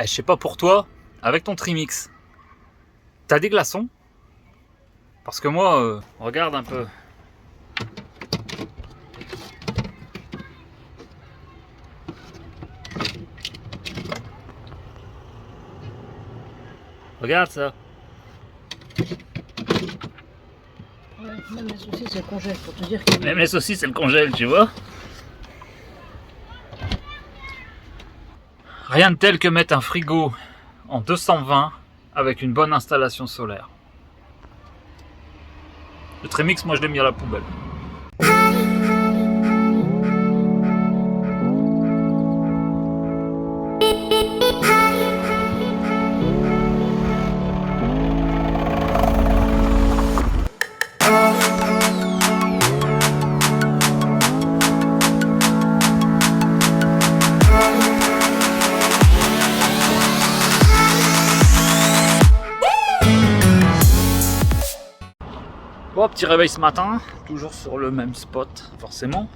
Je sais pas pour toi, avec ton Trimix, t'as des glaçons? Parce que moi, regarde un peu. Regarde ça. Ouais, même les saucisses elles congèlent pour te dire que... Même les saucisses, elles congèlent, tu vois. Rien de tel que mettre un frigo en 220 avec une bonne installation solaire. Le Trimix, moi je l'ai mis à la poubelle. Bon, petit réveil ce matin, toujours sur le même spot, forcément.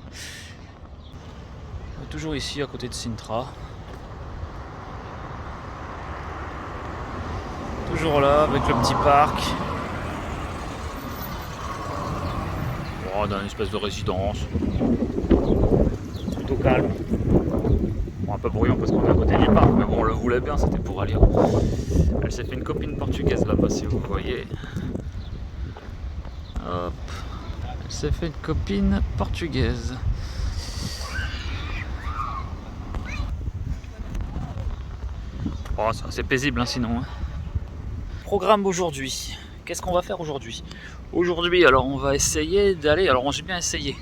Toujours ici, à côté de Sintra. Toujours là, avec le petit parc. Oh, dans une espèce de résidence. Plutôt calme. Bon, un peu bruyant parce qu'on est à côté du parc, mais bon, on le voulait bien, c'était pour aller. Elle s'est fait une copine portugaise là-bas, si vous voyez. Hop. Elle s'est fait une copine portugaise. Oh, c'est assez paisible hein, sinon. Hein. Programme aujourd'hui. Qu'est-ce qu'on va faire aujourd'hui? Aujourd'hui, alors on va essayer d'aller. Alors j'ai bien essayé.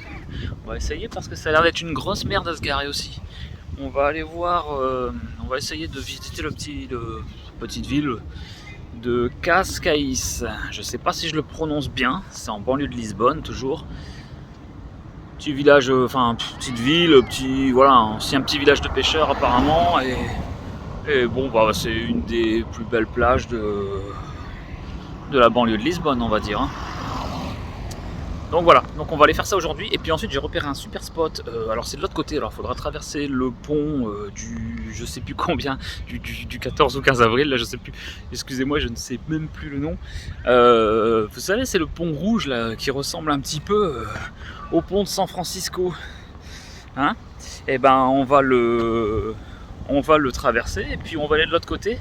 On va essayer parce que ça a l'air d'être une grosse merde à se garer aussi. On va aller voir. On va essayer de visiter la petite ville de Cascais. Je sais pas si je le prononce bien. C'est en banlieue de Lisbonne toujours. Petit village, enfin petite ville, voilà, ancien petit village de pêcheurs apparemment. Et bon, bah, c'est une des plus belles plages de la banlieue de Lisbonne, on va dire. Hein. Donc voilà, donc on va aller faire ça aujourd'hui. Et puis ensuite, j'ai repéré un super spot. Alors c'est de l'autre côté, alors il faudra traverser le pont du je sais plus combien, du 14 ou 15 avril, là je sais plus. Excusez-moi, je ne sais même plus le nom. Vous savez, c'est le pont rouge là qui ressemble un petit peu au pont de San Francisco. Hein? Et ben on va le traverser et puis on va aller de l'autre côté.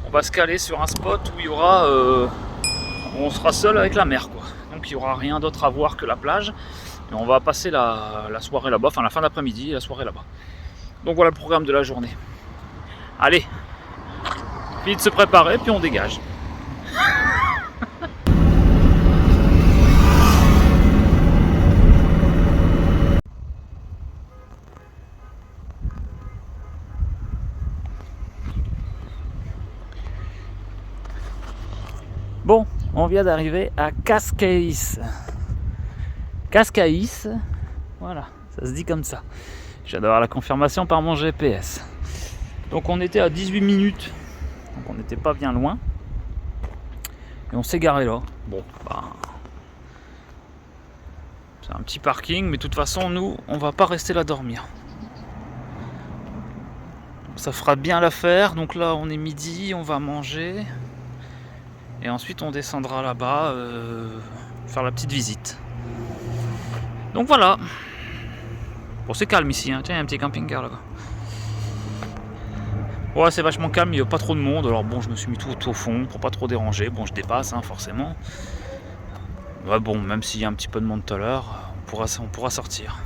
On va se caler sur un spot où il y aura, on sera seul avec la mer, quoi. Donc il n'y aura rien d'autre à voir que la plage. Et on va passer la soirée là-bas, enfin la fin d'après-midi et la soirée là-bas. Donc voilà le programme de la journée. Allez, fini de se préparer, puis on dégage. Bon, on vient d'arriver à Cascais. Cascais, voilà, ça se dit comme ça. J'adore la confirmation par mon GPS. Donc on était à 18 minutes, donc on n'était pas bien loin. Et on s'est garé là. Bon, bah, c'est un petit parking, mais de toute façon, nous, on va pas rester là dormir. Donc, ça fera bien l'affaire. Donc là, on est midi, on va manger. Et ensuite, on descendra là-bas, faire la petite visite. Donc voilà. Bon, c'est calme ici, hein. Tiens, il y a un petit camping-car là-bas. Ouais, c'est vachement calme, il n'y a pas trop de monde. Alors bon, je me suis mis tout au fond pour pas trop déranger. Bon, je dépasse, hein, forcément. Ouais, bon, même s'il y a un petit peu de monde tout à l'heure, on pourra sortir.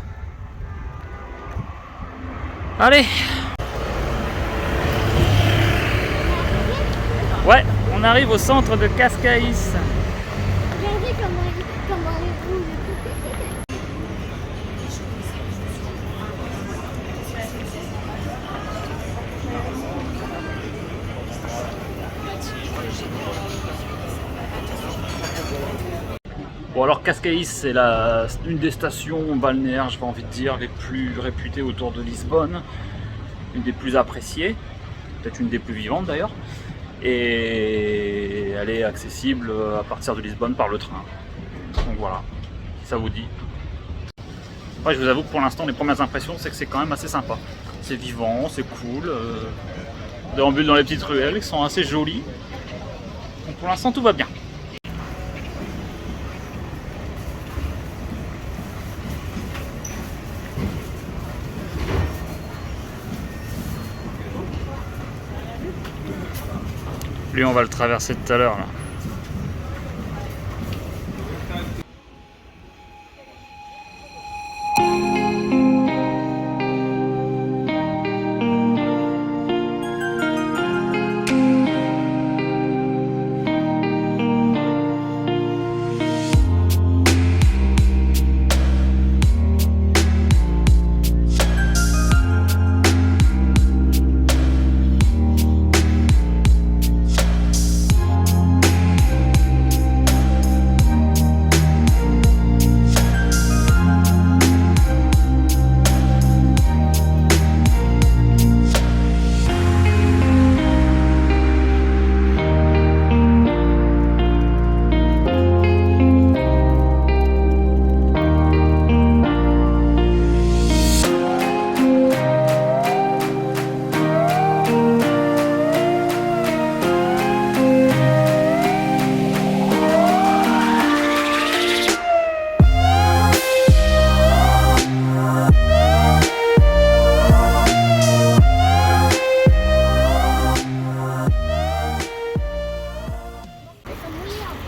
Allez! Ouais, on arrive au centre de Cascais. Regardez comment elle bouge. Bon alors Cascais c'est une des stations balnéaires, j'ai envie de dire, les plus réputées autour de Lisbonne, une des plus appréciées, peut-être une des plus vivantes d'ailleurs, et elle est accessible à partir de Lisbonne par le train. Donc voilà, si ça vous dit. Moi je vous avoue que pour l'instant les premières impressions c'est que c'est quand même assez sympa. C'est vivant, c'est cool, déambule dans les petites ruelles qui sont assez jolies. Donc pour l'instant tout va bien. Lui on va le traverser tout à l'heure là.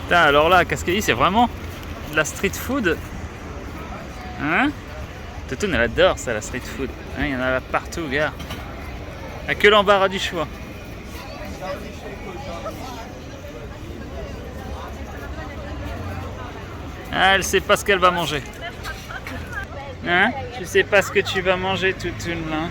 Putain, alors là, à Cascais, c'est vraiment de la street food. Hein? Totoun, elle adore ça, la street food. Hein, il y en a là partout, gars. Il n'y a que l'embarras du choix. Ah, elle sait pas ce qu'elle va manger. Hein? Tu sais pas ce que tu vas manger, Toutoun, là.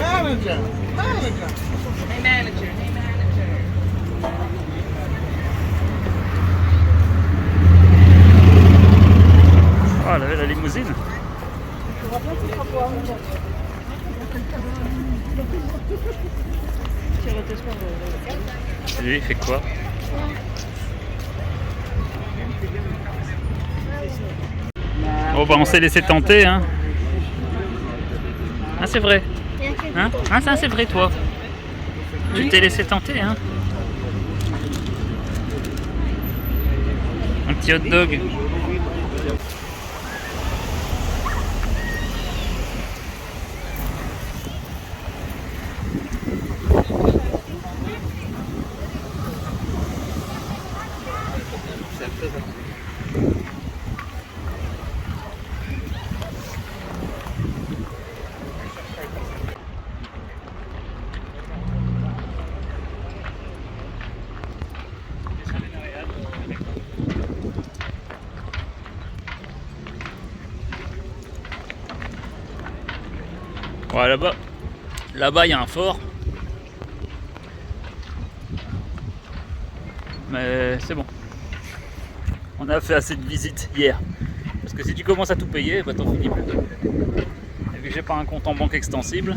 Manager. Hey manager. Oh, elle avait la limousine. Lui, il fait quoi? Oh bah on s'est laissé tenter, hein. Ah c'est vrai. Hein? Ah ça c'est vrai toi. Tu t'es laissé tenter, hein. Un petit hot dog. Ouais, là-bas il y a un fort. Mais c'est bon. On a fait assez de visites hier. Parce que si tu commences à tout payer, bah t'en finis plus. Et vu que j'ai pas un compte en banque extensible,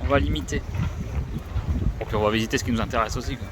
on va limiter. Et puis on va visiter ce qui nous intéresse aussi, quoi.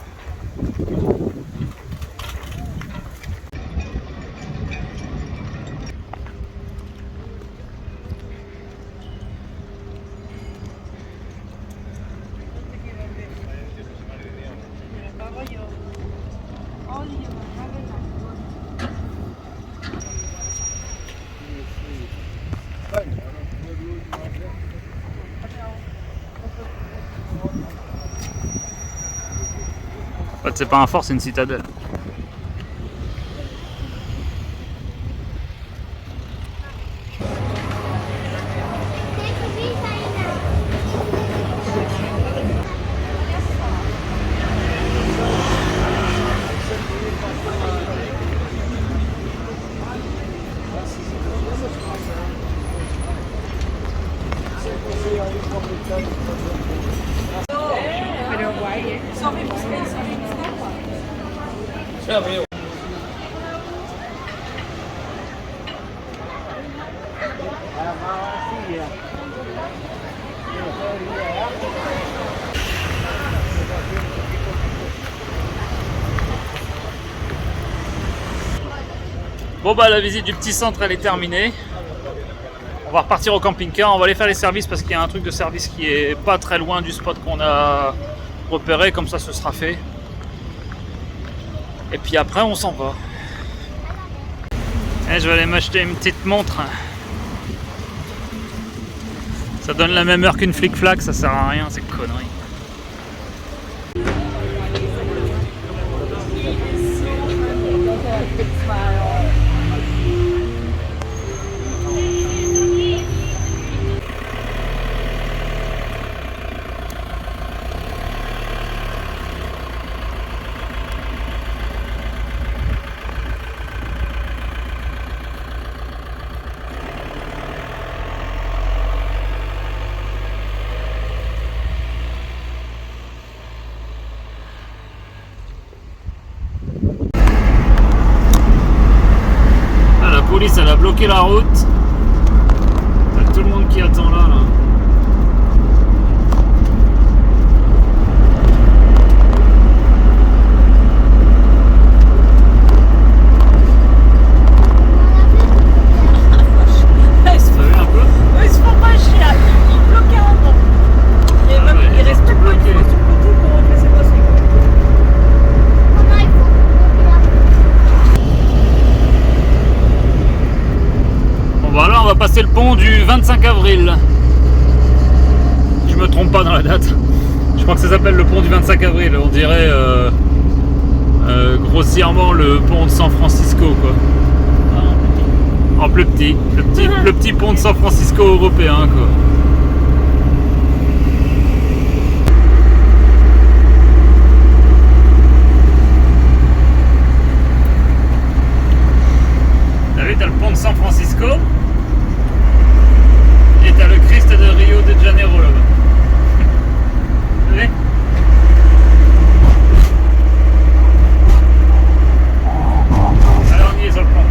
En fait, c'est pas un fort, c'est une citadelle. Bon bah la visite du petit centre elle est terminée. On va repartir au camping-car, on va aller faire les services parce qu'il y a un truc de service qui est pas très loin du spot qu'on a repéré, comme ça ce sera fait. Et puis après on s'en va. Et je vais aller m'acheter une petite montre. Ça donne la même heure qu'une flic-flac, ça sert à rien, c'est connerie. La police elle a bloqué la route. T'as tout le monde qui attend là. Ils se font pas chier, ils bloquent carrément. Il reste tout bloqué sur le côté pour laisser passer. Bon bah là on va passer le pont du 25 avril. Je me trompe pas dans la date. Je crois que ça s'appelle le pont du 25 avril. On dirait grossièrement le pont de San Francisco quoi. En plus petit. Le petit pont de San Francisco européen quoi. T'as vu, t'as le pont de San Francisco et t'as le Christ de Rio de Janeiro là-bas. Vous voyez ? Alors on y est sur le pont.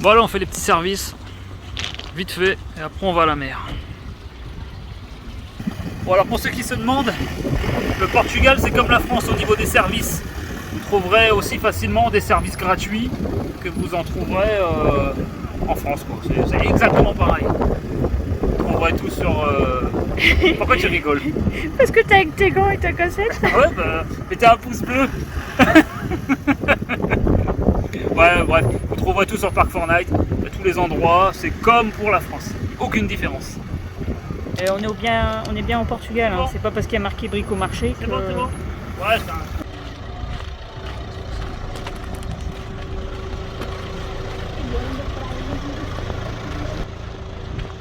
Bon là on fait les petits services, vite fait, et après on va à la mer. Bon alors pour ceux qui se demandent, le Portugal c'est comme la France au niveau des services. vous trouverez aussi facilement des services gratuits que vous en trouverez en France. C'est exactement pareil. Vous trouverez tout sur... Pourquoi tu rigoles? Parce que t'es avec tes gants et ta cassette. Ah ouais, bah, mettez un pouce bleu. Ouais, bref, vous trouverez tout sur Park4Night, à tous les endroits, c'est comme pour la France, aucune différence. Et on est bien au Portugal, hein. Bon. C'est pas parce qu'il y a marqué Bricomarché que... C'est bon, c'est bon. Ouais, c'est un...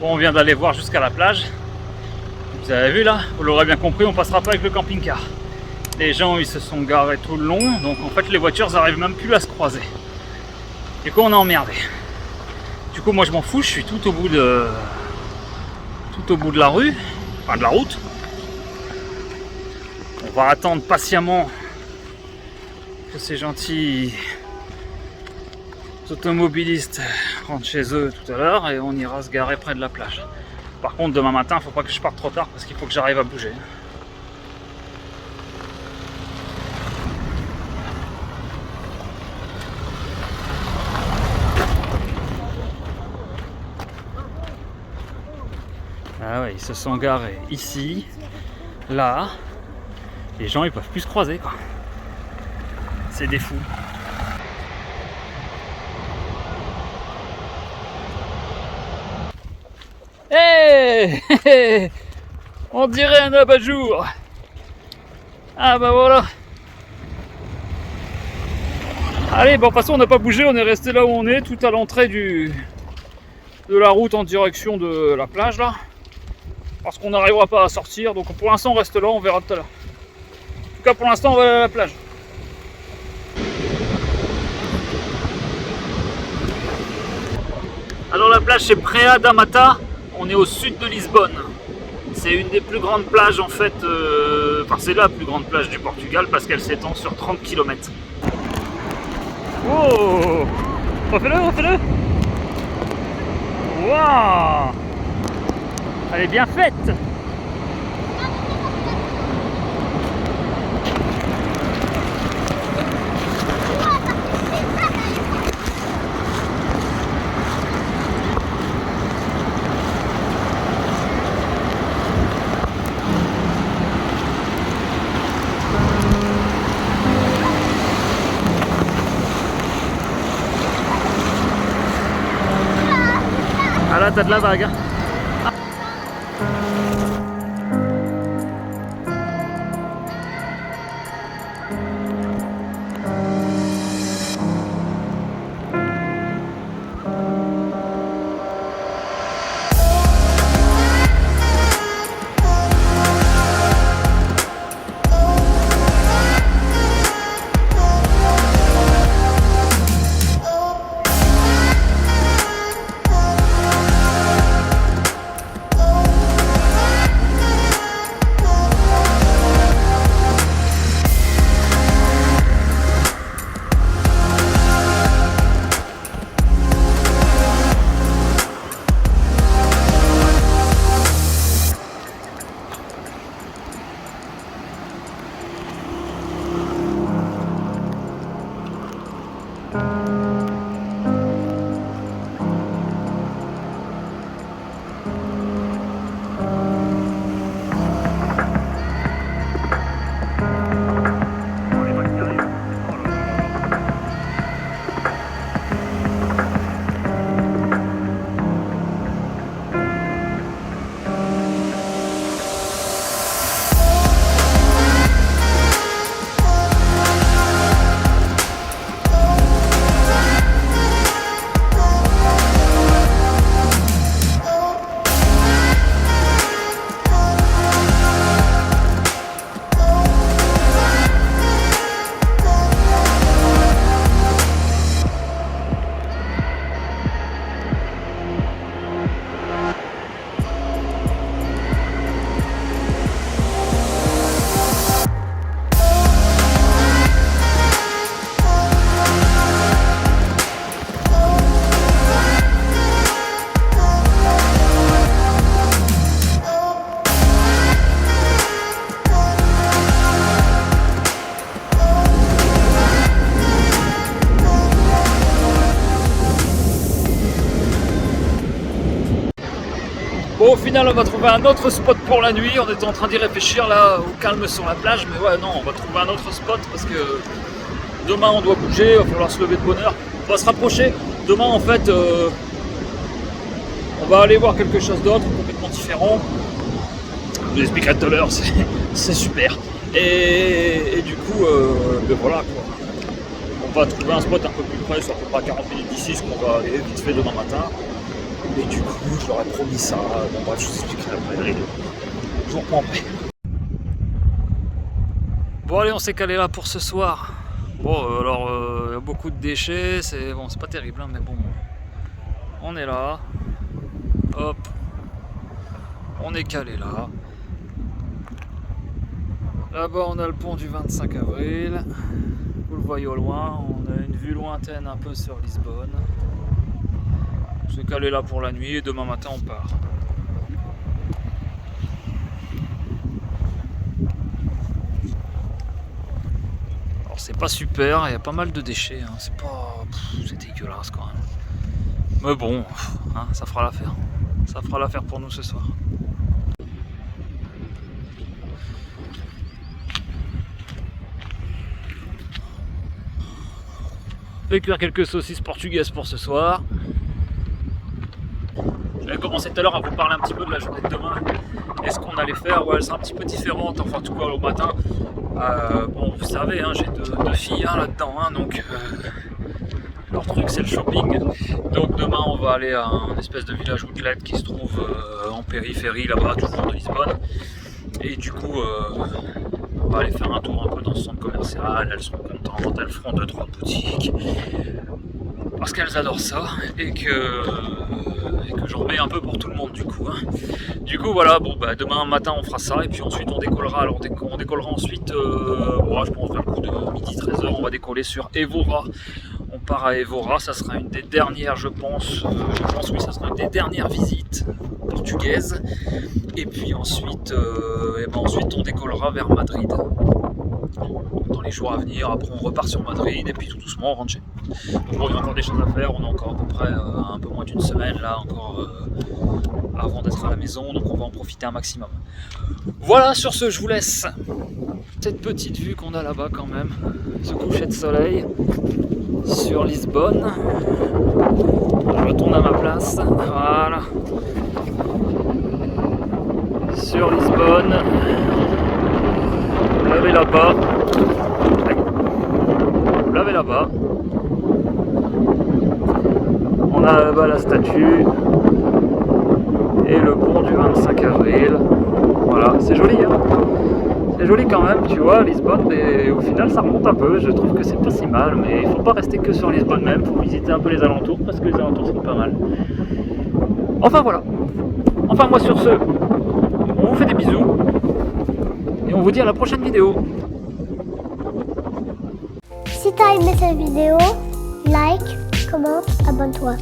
Bon, on vient d'aller voir jusqu'à la plage. Vous avez vu là, vous l'aurez bien compris, on passera pas avec le camping-car. Les gens ils se sont garés tout le long, donc en fait les voitures n'arrivent même plus à se croiser. Du coup on est emmerdé. Du coup moi je m'en fous, je suis tout au bout de la rue, enfin de la route. On va attendre patiemment que ces gentils automobilistes rentrent chez eux tout à l'heure et on ira se garer près de la plage. Par contre demain matin, il ne faut pas que je parte trop tard parce qu'il faut que j'arrive à bouger. Ah ouais, ils se sont garés ici, là. Les gens ils peuvent plus se croiser quoi. C'est des fous. Hey, hey, on dirait un abat-jour. Ah bah voilà. Allez, bon de toute façon on n'a pas bougé, on est resté là où on est, tout à l'entrée de la route en direction de la plage là. Parce qu'on n'arrivera pas à sortir, donc pour l'instant on reste là, on verra tout à l'heure. En tout cas pour l'instant on va aller à la plage. Alors la plage c'est Praia da Mata, on est au sud de Lisbonne. C'est une des plus grandes plages en fait, enfin c'est la plus grande plage du Portugal parce qu'elle s'étend sur 30 km. Oh, refais-le, refais-le. Waouh, elle est bien faite. Ah là t'as de la vague hein. final, on va trouver un autre spot pour la nuit. On était en train d'y réfléchir là, au calme sur la plage. Mais ouais, non, on va trouver un autre spot parce que demain on doit bouger, il va falloir se lever de bonne heure. On va se rapprocher. Demain, en fait, on va aller voir quelque chose d'autre, complètement différent. Je vous expliquerai tout à l'heure, c'est super. Et du coup, ben voilà quoi. On va trouver un spot un peu plus près, soit à peu près à 40 minutes d'ici, ce qu'on va aller vite fait demain matin. Et du coup, je leur ai promis ça. Bon bref, je vous expliquerai après. Allez, je vous reprends après. Bon allez, on s'est calé là pour ce soir. Bon alors, il y a beaucoup de déchets, c'est bon, c'est pas terrible, hein, mais bon. On est là. Hop. On est calé là. Là-bas, on a le pont du 25 avril. Vous le voyez au loin, on a une vue lointaine un peu sur Lisbonne. On s'est calé là pour la nuit et demain matin on part. Alors c'est pas super, il y a pas mal de déchets, hein. C'est pas... c'est dégueulasse quand même. Mais bon, hein, ça fera l'affaire. Ça fera l'affaire pour nous ce soir. Je vais cuire quelques saucisses portugaises pour ce soir. J'avais commencé tout à l'heure à vous parler un petit peu de la journée de demain. Et ce qu'on allait faire, ouais, elle sera un petit peu différente, enfin tout cas au matin. Bon, vous savez, hein, j'ai deux filles hein, là-dedans, hein, donc leur truc c'est le shopping. Donc demain on va aller à un espèce de village outlet qui se trouve en périphérie là-bas, toujours de Lisbonne. Et du coup, on va aller faire un tour un peu dans ce centre commercial, elles seront contentes, elles feront 2-3 boutiques. Parce qu'elles adorent ça et que j'en remets un peu pour tout le monde du coup. Hein. Du coup voilà, bon bah demain matin on fera ça et puis ensuite on décollera. Alors on décollera ensuite, bon, je pense vers le coup de midi 13h, on va décoller sur Évora. On part à Évora, ça sera une des dernières je pense oui ça sera une des dernières visites portugaises. Et puis ensuite, ensuite on décollera vers Madrid. Dans les jours à venir, après on repart sur Madrid et puis tout doucement on rentre chez nous. Donc bon, il y a encore des choses à faire, on a encore à peu près un peu moins d'une semaine là encore avant d'être à la maison, donc on va en profiter un maximum. Voilà, sur ce je vous laisse cette petite vue qu'on a là-bas quand même, ce coucher de soleil sur Lisbonne. Je retourne à ma place, voilà. Sur Lisbonne. Vous l'avez là-bas. Vous l'avez là-bas. On a là-bas la statue. Et le pont du 25 avril. Voilà, c'est joli, hein. C'est joli quand même, tu vois, Lisbonne, et au final ça remonte un peu, je trouve que c'est pas si mal, mais il faut pas rester que sur Lisbonne même, il faut visiter un peu les alentours, parce que les alentours sont pas mal. Enfin voilà. Enfin moi sur ce, on vous fait des bisous, et on vous dit à la prochaine vidéo. Si t'as aimé cette vidéo, like, commente, abonne-toi.